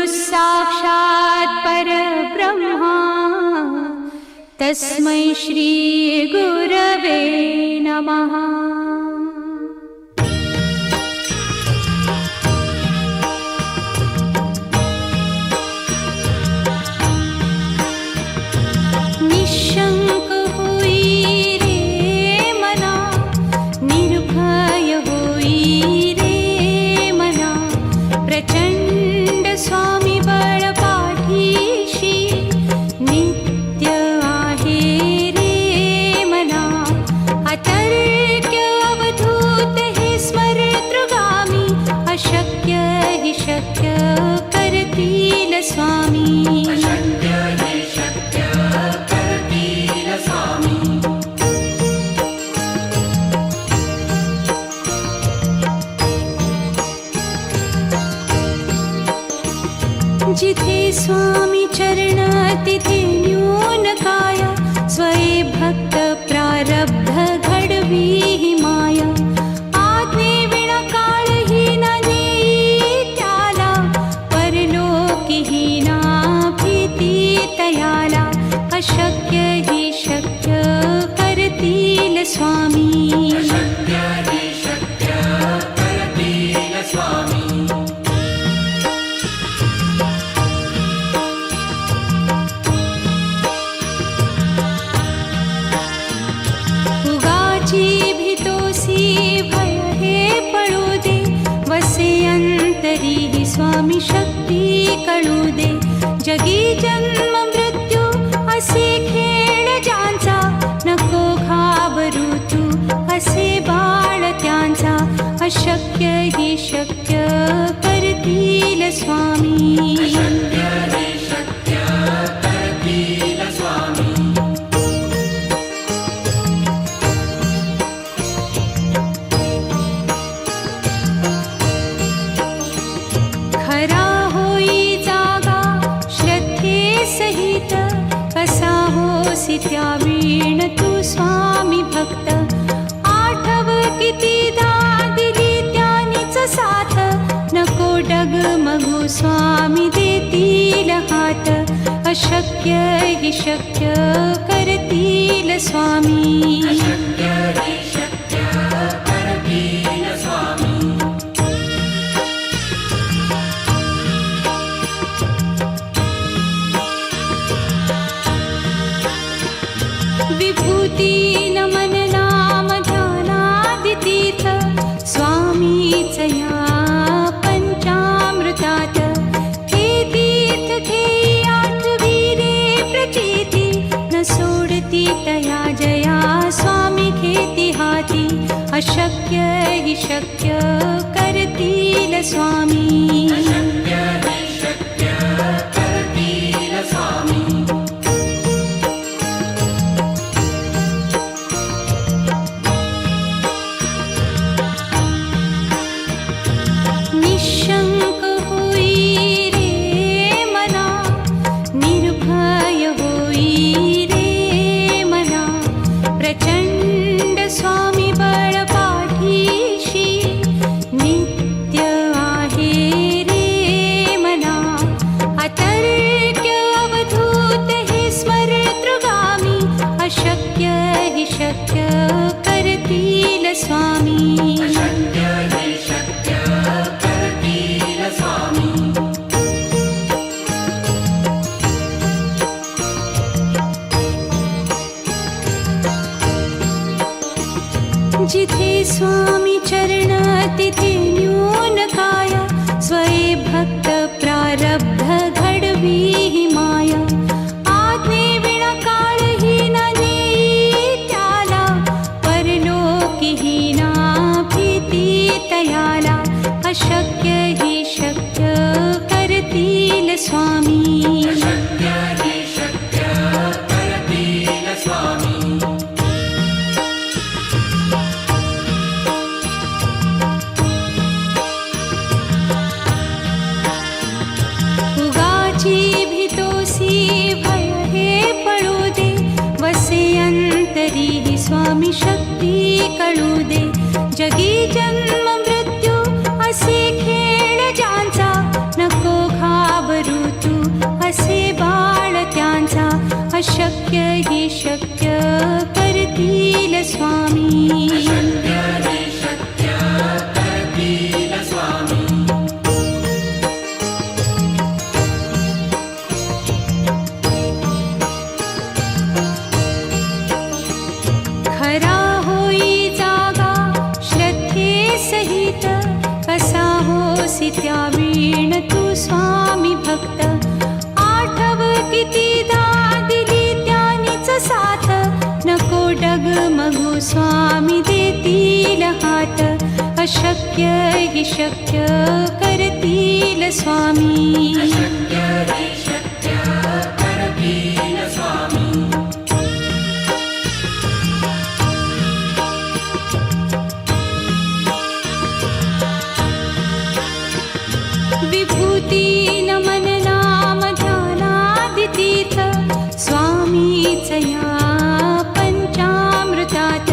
साक्षात् परब्रह्मा तस्मै श्री गुरवे नमः। निशंक होई रे मना, निर्भय होई रे मना, प्रचंड स्वामी बळ पाठीशी नित्य आहे रे मना। अतर्क्य अवधूत हे स्मरतृगामी, अशक्य हि शक्य करतील स्वामी। जिथे स्वामी चरण तिथे न्यून काय, स्वये भक्त प्रारब्ध घडवी ही माया। आज्ञे विना काळही न नेई त्याला, परलोकी ही ना भीती तयाला। अशक्य ही शक्य करतील स्वामी। स्वामी शक्ती कळू दे, जगी जन्म मृत्यू असे खेळ ज्यांचा। नको घाबरू तू असे बाळ त्यांचा, अशक्य ही शक्य करतील स्वामी। त्यावीण तू स्वामी भक्त, आठव कितीदा दिली त्यानीच साथ। नको डगमगू स्वामी देतील हात, अशक्य हि शक्य करतील स्वामी। विभूती नमन नाम ध्यानादितीर्थ, स्वामीच या पंचामृतात। हे तीर्थ घेई आठवी रे प्रचिती, न सोडती तया जया स्वामी घेती हाती। अशक्य हि शक्य करतील स्वामी। निशंक होई रे मना, निर्भय होई रे मना, प्रचंड स्वामी बळ पाठीशी नित्य आहे रे मना। अतर्क्य अवधूत हे स्मरतृगामी, अशक्य हि शक्य करतील स्वामी। जिथे स्वामी चरण तिथे न्यून काय, स्वये भक्त प्रारब्ध घडवी ही माया। आज्ञे विना काळही न नेई त्याला, परलोकी ही ना भीती तयाला। अशक्य ही शक्य करतील स्वामी। स्वामी शक्ती कळू दे, जगी जन्म मृत्यू असे खेळ ज्यांचा। नको घाबरू त्यावीण तू स्वामी भक्त आठव कितीदा दिली त्यानीच साथ नको डगमगू स्वामी देतील हात अशक्य हि शक्य करतील स्वामी विभूती नमन नाम ध्यानादितीर्थ स्वामीच या पंचामृतात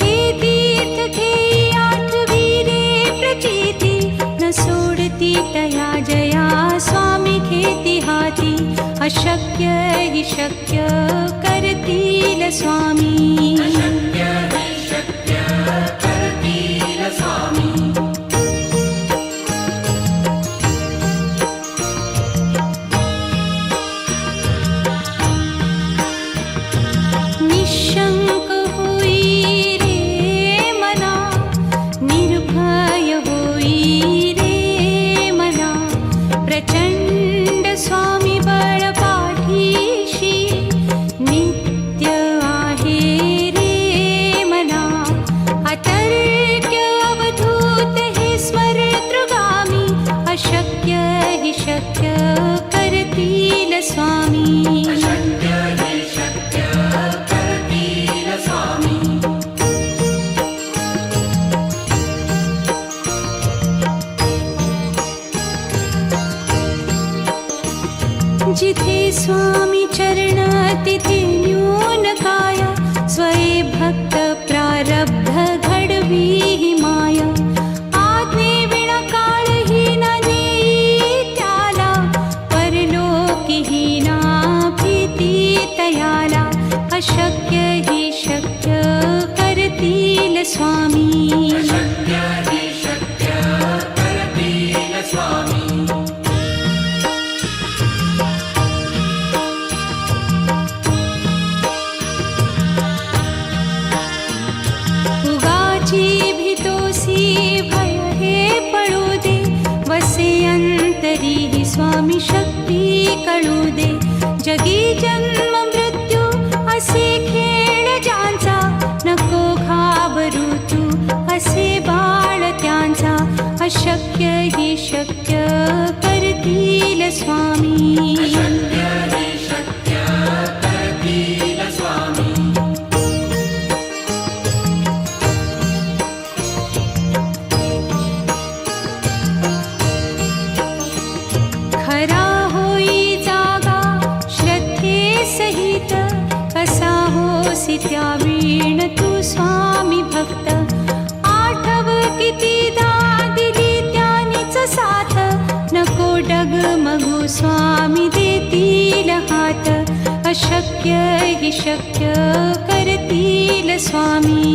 हे तीर्थ घेई आठवीरे प्रचिती न सोडती तया जया स्वामी घेती हाती अशक्य हि शक्य करतील स्वामी निशंक होई रे मना निर्भय होई रे मना प्रचंड स्वामी बळ पाठीशी नित्य आहे रे मना अतर्क्य अवधूत हे स्मरतृगामी अशक्य हि शक्य करतील स्वामी जिथे स्वामी चरण तिथे न्यून काया स्वये भक्त प्रारब्ध घडवी ही माया आज्ञे विना काळही न नेई त्याला परलोकी ही ना भीती तयाला अशक्य हि शक्य करतील स्वामी भीतोसी भय हे पळू दे वसे अंतरी ही स्वामी शक्ती कळू दे जगी जन्म मृत्यू असे खेळ ज्यांचा नको घाबरू तू असे बाळ त्यांचा अशक्य हि शक्य करतील स्वामी खरा होई जागा श्रद्धे सहित कसा होसी त्यावीण तू स्वामी भक्त आठव कितीदा दिली त्यानीच साथ नको डगमगू स्वामी देतील हात अशक्य हि शक्य करतील स्वामी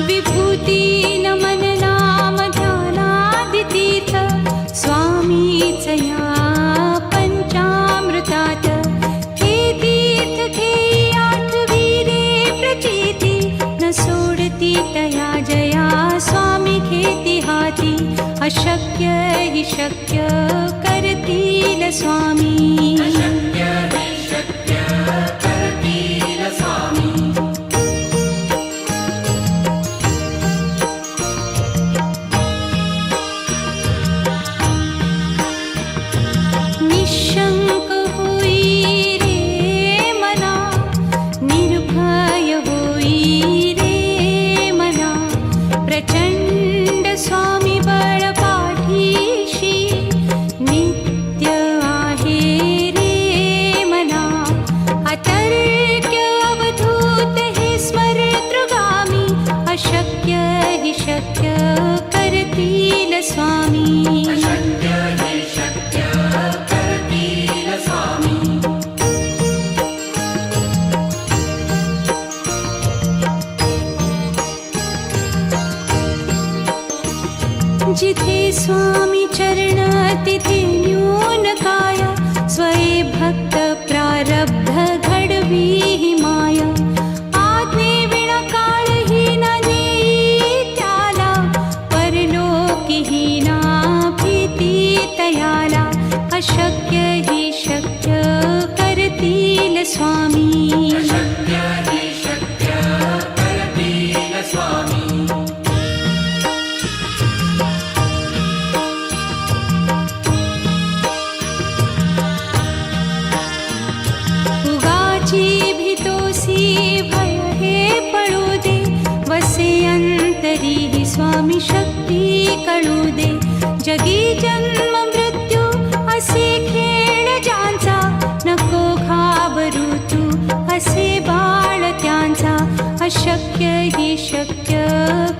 विभूती नमन नाम ध्यानादितीर्थ स्वामीच या पंचामृतात हे तीर्थ घेई आठवीरे प्रचिती न सोडती तया जया स्वामी घेती हाती अशक्य हि शक्य करतील स्वामी निशंक होई रे मना निर्भय होई रे मना प्रचंड स्वामी बळ पाठीशी नित्य आहे रे मना अतर्क्य अवधूत हे स्मरतृगामी अशक्य हि शक्य करतील स्वामी जिथे स्वामी चरण तिथे न्यून स्वामी अशक्य हि शक्य करतील स्वामी उगाची भीतोसी भय हे पळू दे वसे अंतरी ही स्वामी शक्ती कळू दे जगी जन्म मृत्यू असे खेळ ज्यांचा नको घाबरू तू असे बाळ त्यांचा अशक्य हि शक्य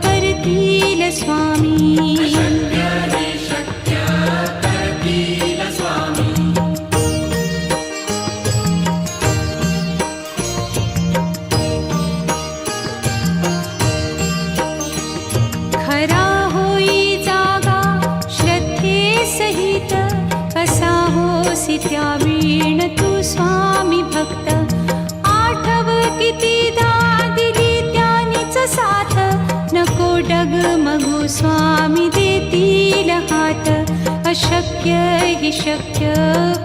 करतील स्वामी अशक्य हि शक्य करतील स्वामी खरा होई जागा श्रद्धे सहित कसा होसी त्या वीण तू स्वामी भक्त आठव कितीदा दिली त्यानीच साथ नको डगमगू स्वामी देतील हात अशक्य हि शक्य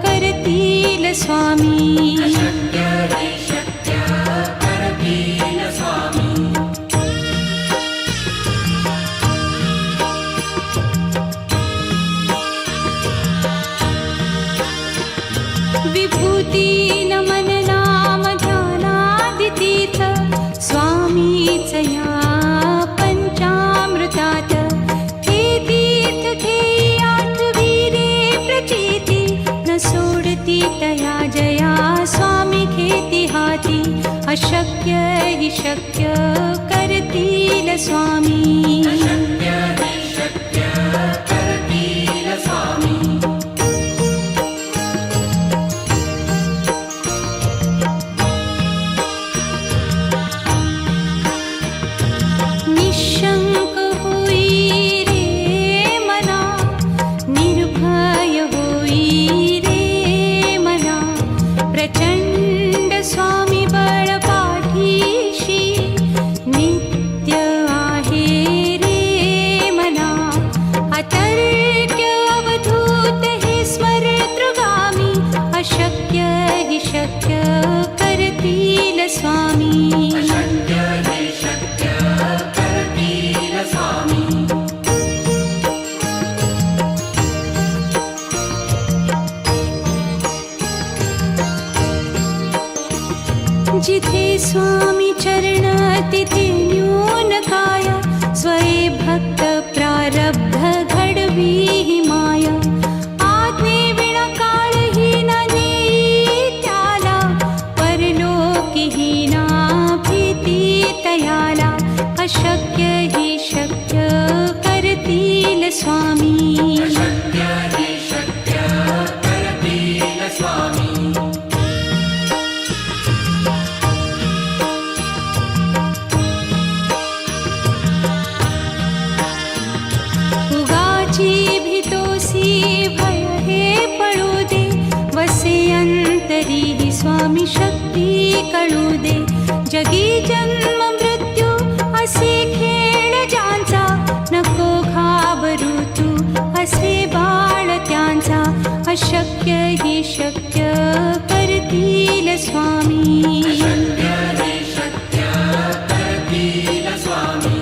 करतील स्वामी अशक्य हि शक्य करतील स्वामी विभूती नमन नाम ध्यानादितीर्थ स्वामीच या पंचामृतात हे तीर्थ घेई आठवी रे प्रचिती न सोडती तया जया स्वामी घेती हाती अशक्य हि शक्य करतील स्वामी अशक्य हि शक्य करतील स्वामी निशंक होई रे मना निर्भय होई रे मना प्रचंड स्वामी बळ पाठीशी नित्य आहे रे मना अतर्क्य अवधूत हे स्मरतृगामी अशक्य हि शक्य करतील स्वामी अशक्य हि शक्य करतील स्वामी जिथे स्वामी चरण तिथे न्यून काय स्वये भक्त प्रारब्ध घडवी ही माया आज्ञे विना काळही न नेई त्याला परलोकीही ना भीती तयाला अशक्य हि शक्य करतील स्वामी अशक्य हि शक्य करतील स्वामी उगाची भीतोसी भय हे पळू दे वसे अंतरी ही स्वामी शक्ती कळू दे जगी जन्म मृत्यू असे खेळ ज्यांचा नको घाबरू तू असे बाळ त्यांचा अशक्य हि शक्य करतील स्वामी अशक्य हि शक्य करतील स्वामी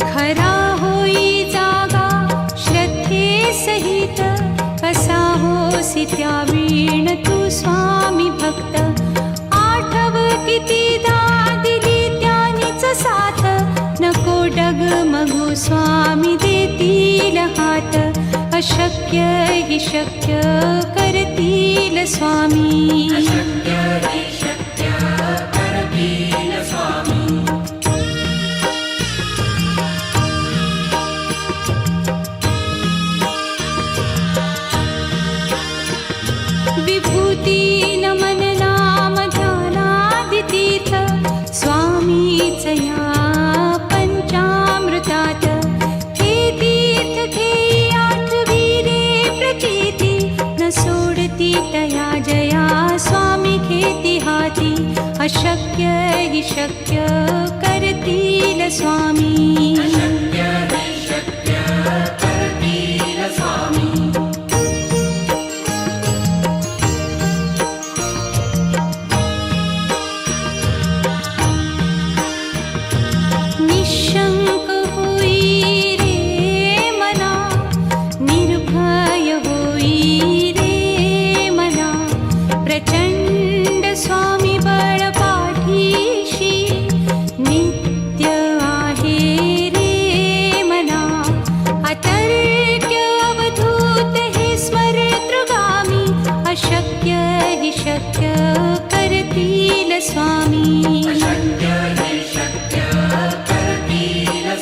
खरा होई जागा श्रद्धे सहित कसा होसी त्या वीण तू स्वामी भक्त आठव कितीदा दिली त्यानीच साथ नको डगमगू स्वामी देतील हात अशक्य हि शक्य करतील स्वामी अशक्य हि शक्य करतील स्वामी विभूती नमन नाम ध्यानादितीर्थ स्वामीच या पंचामृतात हे तीर्थ घेई आठवी रे प्रचिती न सोडती तया जया स्वामी घेती हाती अशक्य हि शक्य करतील स्वामी अशक्य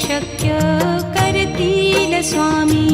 शक्य करतील स्वामी.